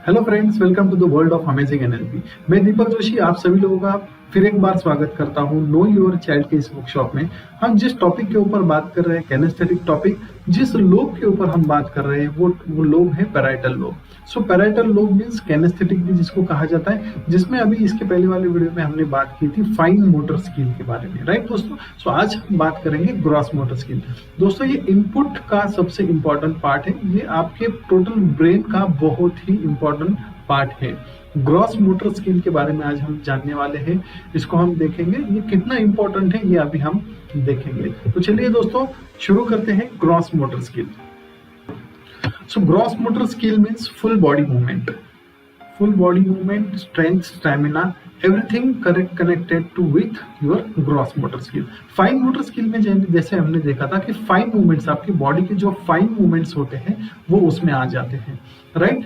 Hello friends, welcome to the world of amazing NLP. मैं दीपक जोशी आप सभी लोगों का फिर एक बार स्वागत करता हूं नो योर चाइल्ड के इस वर्कशॉप में। हम जिस टॉपिक के ऊपर बात कर रहे हैं, कैनेस्थेटिक टॉपिक, जिस लोब के ऊपर हम बात कर रहे हैं वो लोब है पैराइटल लोब। सो पैराइटल लोब मीन्स कैनेस्थेटिक भी जिसको कहा जाता है, जिसमें अभी इसके पहले वाले वीडियो में हमने बात की थी फाइन मोटर स्किल के बारे में, राइट दोस्तों। सो आज हम बात करेंगे ग्रॉस मोटर स्किल। दोस्तों ये इनपुट का सबसे इंपॉर्टेंट पार्ट है, ये आपके टोटल ब्रेन का बहुत ही इंपॉर्टेंट पार्ट है। ग्रॉस मोटर स्किल के बारे में आज हम जानने वाले हैं, इसको हम देखेंगे ये कितना इंपॉर्टेंट है, ये अभी हम देखेंगे। तो चलिए दोस्तों शुरू करते हैं gross motor skill. So gross motor skill means full body movement, strength, stamina, everything correct connected to with your gross motor skill. Fine motor skill में जैसे हमने देखा था कि फाइन मूवमेंट्स, आपकी बॉडी के जो फाइन मूवमेंट्स होते हैं वो उसमें आ जाते हैं, राइट।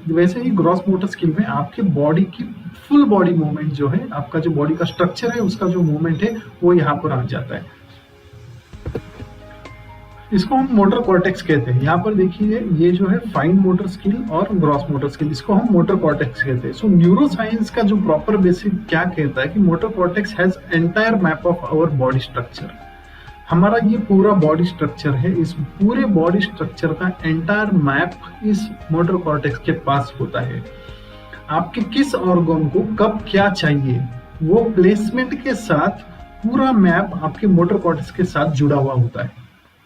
वैसे ही ग्रॉस मोटर स्किल में आपके बॉडी की फुल बॉडी मूवमेंट जो है, आपका जो बॉडी का स्ट्रक्चर है उसका जो मूवमेंट है वो यहाँ पर आ जाता है। इसको हम मोटर कॉर्टेक्स कहते हैं। यहाँ पर देखिए ये जो है फाइन मोटर स्किल और ग्रॉस मोटर स्किल, इसको हम मोटर कॉर्टेक्स कहते हैं। सो न्यूरोसाइंस का जो प्रॉपर बेसिक क्या कहता है कि motor cortex has entire map of our body structure. हमारा ये पूरा बॉडी स्ट्रक्चर है, इस पूरे बॉडी स्ट्रक्चर का एंटायर मैप इस मोटर कॉर्टेक्स के पास होता है। आपके किस ऑर्गन को कब क्या चाहिए वो प्लेसमेंट के साथ पूरा मैप आपके मोटर कॉर्टेक्स के साथ जुड़ा हुआ होता है,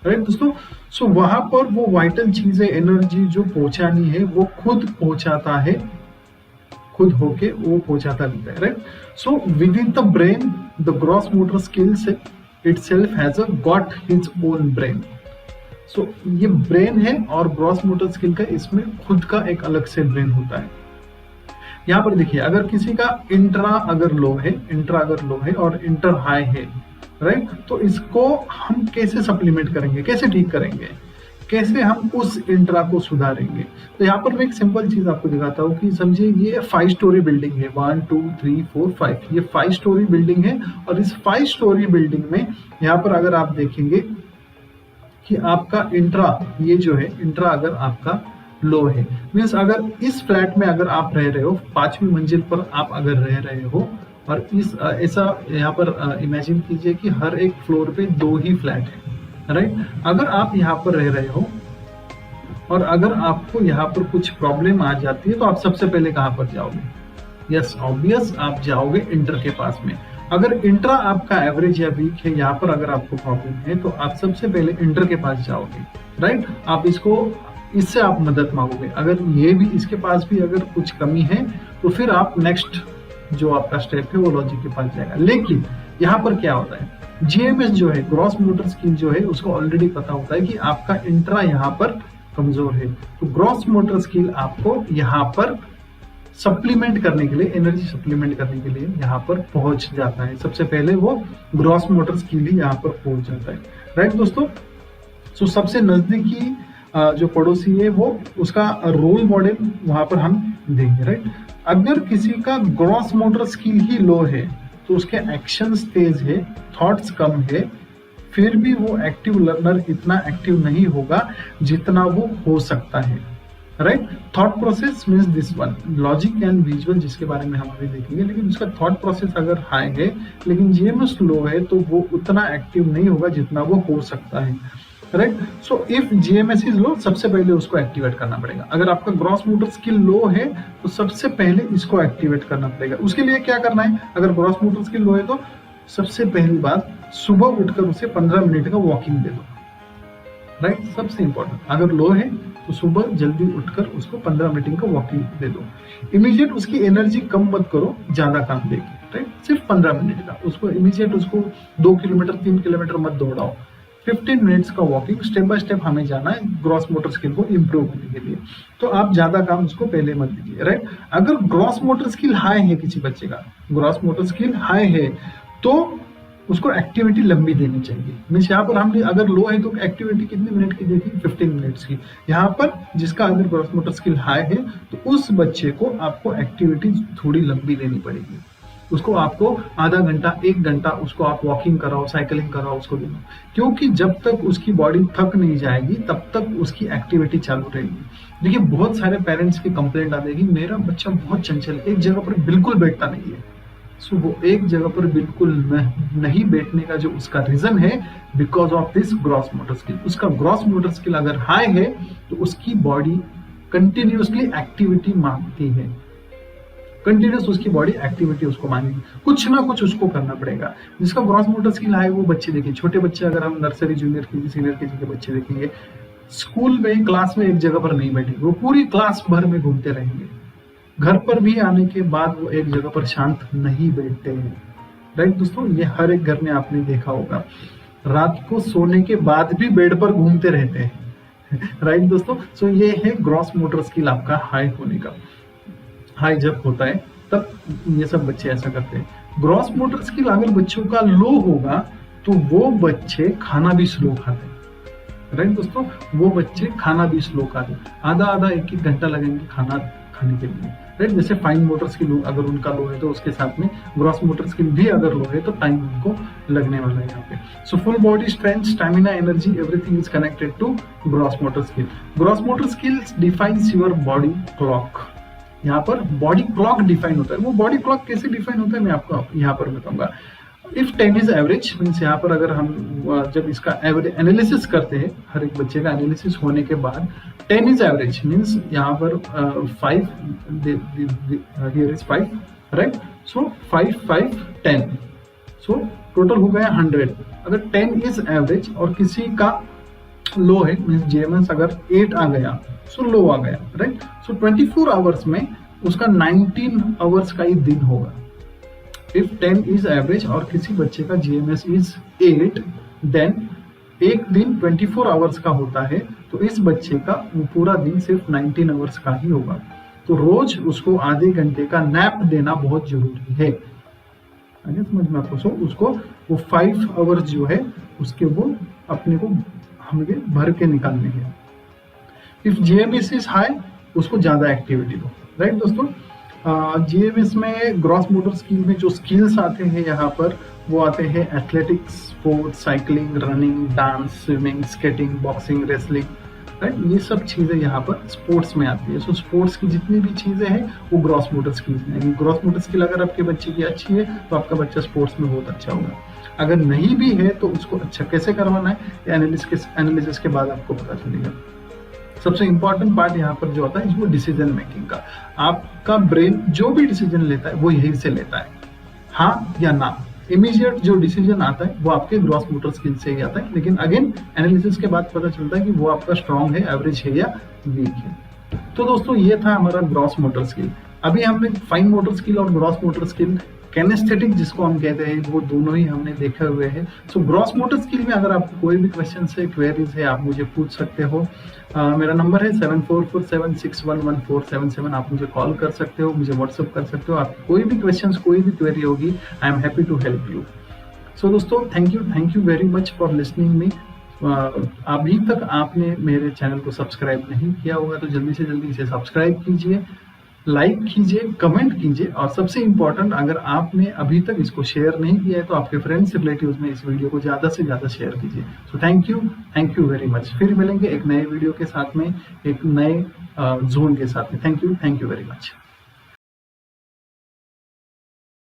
राइट दोस्तों। सो वहां पर वो वाइटल चीजें, एनर्जी जो पहुंचानी है वो खुद पहुंचाता है, खुद होके वो पहुंचाता रहता है, right. So with in the brain the gross motor skills itself has a got his own brain। so ये ब्रेन है और ग्रॉस मोटर स्किल का इसमें खुद का एक अलग से ब्रेन होता है। यहाँ पर देखिए अगर किसी का इंट्रा अगर लो है और इंटर हाई है, राइट, तो इसको हम कैसे सप्लीमेंट करेंगे, कैसे ठीक करेंगे, कैसे हम उस इंट्रा को सुधारेंगे। तो यहाँ पर मैं एक सिंपल चीज आपको दिखाता हूँ कि समझिए ये 5 स्टोरी बिल्डिंग है, 1 2 3 4 5, ये 5 स्टोरी बिल्डिंग है। और इस 5 स्टोरी बिल्डिंग में यहाँ पर अगर आप देखेंगे कि आपका इंट्रा, ये जो है इंट्रा अगर आपका लो है, मीन्स अगर इस फ्लैट में अगर आप रह रहे हो, 5वीं मंजिल पर आप अगर रह रहे हो और इस ऐसा यहाँ पर इमेजिन कीजिए कि हर एक फ्लोर पे 2 ही फ्लैट है, राइट। अगर आप यहाँ पर रह रहे हो और अगर आपको यहाँ पर कुछ प्रॉब्लम आ जाती है तो आप सबसे पहले कहाँ पर जाओगे? यस ऑब्वियस, आप जाओगे इंटर के पास में। अगर इंट्रा आपका एवरेज या वीक है, यहाँ पर अगर आपको प्रॉब्लम है तो आप सबसे पहले इंटर के पास जाओगे, राइट। आप इससे आप मदद मांगोगे। अगर ये भी, इसके पास भी अगर कुछ कमी है तो फिर आप नेक्स्ट जो आपका स्टेप है वो लॉजिक के पास जाएगा। लेकिन यहाँ पर क्या होता है, जीएमएस जो है, ग्रॉस मोटर स्किल जो है, उसको ऑलरेडी पता होता है कि आपका इंट्रा यहाँ पर कमजोर है, तो ग्रॉस मोटर स्किल आपको यहाँ पर सप्लीमेंट करने के लिए, एनर्जी सप्लीमेंट करने के लिए यहाँ पर पहुंच जाता है। सबसे पहले वो ग्रॉस मोटर स्किल ही यहाँ पर पहुंच जाता है, राइट दोस्तों। सो सबसे नजदीकी जो पड़ोसी है वो उसका रोल मॉडल वहां पर हम देंगे, राइट। अगर किसी का ग्रॉस मोटर स्किल ही लो है तो उसके एक्शंस तेज है, थॉट्स कम है, फिर भी वो एक्टिव लर्नर इतना एक्टिव नहीं होगा जितना वो हो सकता है, right. Thought process means this one, logic and visual जिसके बारे में हम अभी देखेंगे, लेकिन उसका थॉट प्रोसेस अगर हाई है लेकिन जीएमएस लो है तो वो उतना एक्टिव नहीं होगा जितना वो हो सकता है, right. So if GMS is low, सबसे पहले उसको एक्टिवेट करना पड़ेगा। अगर आपका ग्रॉस मोटर स्किल लो है तो सबसे पहले इसको एक्टिवेट करना पड़ेगा। उसके लिए क्या करना है, अगर ग्रॉस मोटर स्किल लो है तो सबसे पहली बात, सुबह उठकर उसे 15 मिनट का वॉकिंग दे दो, राइट। सबसे इंपॉर्टेंट, अगर लो है तो सुबह जल्दी उठकर उसको 15 मिनट का वॉकिंग दे दो। इमीडिएट उसकी एनर्जी कम मत करो ज्यादा काम देके, राइट। सिर्फ 15 मिनट का उसको इमीडिएट, उसको 2 किलोमीटर 3 किलोमीटर मत दौड़ाओ। 15 मिनट्स का वॉकिंग, स्टेप बाय स्टेप हमें जाना है ग्रॉस मोटर स्किल को इम्प्रूव करने के लिए। तो आप ज्यादा काम उसको पहले मत दीजिए, राइट। अगर ग्रॉस मोटर स्किल हाई है, किसी बच्चे का ग्रॉस मोटर स्किल हाई है तो उसको एक्टिविटी लंबी देनी चाहिए। मीन्स यहाँ पर हमने अगर लो है तो एक्टिविटी कितने मिनट की देखी, 15 मिनट्स की। यहाँ पर जिसका अगर ग्रॉस मोटर स्किल हाई है तो उस बच्चे को आपको एक्टिविटी थोड़ी लंबी देनी पड़ेगी। उसको आपको आधा घंटा 1 घंटा उसको आप वॉकिंग कराओ, साइकिलिंग कराओ उसको देना, क्योंकि जब तक उसकी बॉडी थक नहीं जाएगी तब तक उसकी एक्टिविटी चालू रहेगी। देखिए बहुत सारे पेरेंट्स की कंप्लेंट आती है कि मेरा बच्चा बहुत चंचल, एक जगह पर बिल्कुल बैठता नहीं है। सो वो एक जगह पर बिल्कुल नहीं बैठने का जो उसका रीजन है, because of this gross motor skill. उसका ग्रॉस मोटर स्किल अगर हाई है तो उसकी बॉडी कंटिन्यूसली एक्टिविटी मांगती है, कंटिन्यूस उसकी बॉडी एक्टिविटी उसको मांगेगी, कुछ ना कुछ उसको करना पड़ेगा। जिसका ग्रॉस मोटर स्किल हाई वो बच्चे देखिए, छोटे बच्चे अगर हम nursery, junior KG, senior KG के बच्चे देखेंगे, स्कूल में क्लास में एक जगह पर नहीं बैठेंगे, वो पूरी क्लास भर में घूमते रहेंगे। घर पर भी आने के बाद वो एक जगह पर शांत नहीं बैठते हैं। राइट दोस्तों, ये हर एक घर में आपने देखा होगा, रात को सोने के बाद भी बेड पर घूमते रहते हैं। राइट दोस्तों, सो ये है ग्रॉस मोटर स्किल आपका हाई होने का। हाई जब होता है तब ये सब बच्चे ऐसा करते हैं। ग्रॉस मोटर स्किल अगर बच्चों का लो होगा तो वो बच्चे खाना भी स्लो खाते हैं। राइट दोस्तों, वो बच्चे खाना भी स्लो खाते हैं, आधा आधा 1-1 घंटा लगेंगे खाना खाने के लिए। राइट, जैसे फाइन मोटर स्किल अगर उनका लो है तो उसके साथ में ग्रॉस मोटर स्किल भी अगर लो है तो टाइम उनको लगने वाला है यहाँ पे। So full body strength, stamina, energy, everything is connected to gross motor skill. Gross motor skills defines your body clock. यहाँ पर बॉडी क्लॉक डिफाइन होता है। वो बॉडी क्लॉक कैसे डिफाइन होता है मैं आपको यहाँ पर बताऊंगा। इफ 10 इज एवरेज मीन्स, यहाँ पर अगर हम जब इसका एवरेज एनालिसिस करते हैं, हर एक बच्चे का एनालिसिस होने के बाद 10 इज एवरेज मीन्स यहाँ पर 5 here is 5, right. So 5 5 10, so total हो गया 100। अगर 10 इज एवरेज और किसी का लो है मीन्स जीएमएस अगर 8 आ गया, सो लो आ गया, राइट। सो 24 आवर्स में उसका 19 आवर्स का ही दिन होगा। इफ 10 इज एवरेज और किसी बच्चे का जीएमएस इज 8, देन एक दिन 24 आवर्स का होता है, तो इस बच्चे का वो पूरा दिन सिर्फ 19 आवर्स का ही होगा। तो रोज उसको आधे घंटे का नैप देना बहुत जरूरी है। आगे समझ में आपको। सो उसको वो 5 आवर्स जो है उसके वो अपने को हमें भर के निकालने हैं। इफ जीएमएस इज हाई, उसको ज्यादा एक्टिविटी दो। राइट दोस्तों, जीएमएस में ग्रॉस मोटर स्किल में जो स्किल्स आते हैं यहाँ पर वो आते हैं athletics, sports, cycling, running, dance, swimming, skating, boxing, wrestling. Right, ये सब चीजें यहाँ पर स्पोर्ट्स में आती है। सो स्पोर्ट्स की जितनी भी चीजें हैं वो ग्रॉस मोटर स्किल्स में। ग्रॉस मोटर स्किल अगर आपके बच्चे की अच्छी है तो आपका बच्चा स्पोर्ट्स में बहुत अच्छा होगा। अगर नहीं भी है तो उसको अच्छा कैसे करवाना है, एनालिसिस के बाद आपको पता चलेगा। सबसे इंपॉर्टेंट पार्ट यहाँ पर जो होता है वो डिसीजन मेकिंग का। आपका ब्रेन जो भी डिसीजन लेता है वो यही से लेता है, हाँ या ना। इमीडिएट जो डिसीजन आता है वो आपके ग्रॉस मोटर स्किल से ही आता है, लेकिन अगेन एनालिसिस के बाद पता चलता है कि वो आपका स्ट्रांग है, एवरेज है या वीक है। तो दोस्तों ये था हमारा ग्रॉस मोटर स्किल। अभी हमने फाइन मोटर स्किल और ग्रॉस मोटर स्किल, कैनेस्थेटिक जिसको हम कहते हैं, वो दोनों ही हमने देखे हुए हैं। सो ग्रॉस मोटर स्किल में अगर आपको कोई भी क्वेश्चन है, क्वेरीज है, आप मुझे पूछ सकते हो। मेरा नंबर है 7447611477। आप मुझे कॉल कर सकते हो, मुझे व्हाट्सअप कर सकते हो। आप कोई भी क्वेश्चन, कोई भी क्वेरी होगी, I am happy to help you. So दोस्तों thank you very much for listening me. अभी तक आपने मेरे चैनल को सब्सक्राइब नहीं किया होगा तो जल्दी से जल्दी इसे सब्सक्राइब कीजिए, लाइक कीजिए, कमेंट कीजिए, और सबसे इंपॉर्टेंट अगर आपने अभी तक इसको शेयर नहीं किया है तो आपके फ्रेंड्स, रिलेटिव्स में इस वीडियो को ज्यादा से ज्यादा शेयर कीजिए। So thank you very much. फिर मिलेंगे एक नए वीडियो के साथ में, एक नए जोन के साथ में। Thank you very much.